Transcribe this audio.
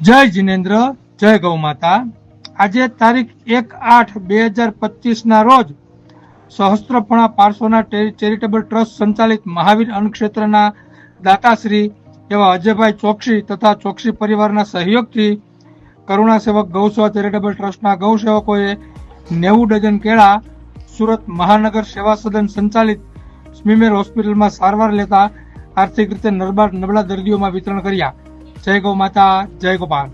જય જિનેન્દ્ર, જય ગૌ માતા। આજે તારીખ 1/8/2025 ના રોજ સહસ્ત્રફણા પાર્સોના ચેરિટેબલ ટ્રસ્ટ સંચાલિત મહાવીર અન્નક્ષેત્રના દાતાશ્રી એવા અજયભાઈ ચોકસી તથા ચોકસી પરિવારના સહયોગથી કરુણા સેવક ગૌસેવા ચેરિટેબલ ટ્રસ્ટના ગૌસેવકોએ 90 ડઝન કેળા સુરત મહાનગર સેવા સદન સંચાલિત સ્મીમેર હોસ્પિટલમાં સારવાર લેતા આર્થિક રીતે નબળા દર્દીઓમાં વિતરણ કર્યા। જય ગૌ માતા, જય ગોપાલ।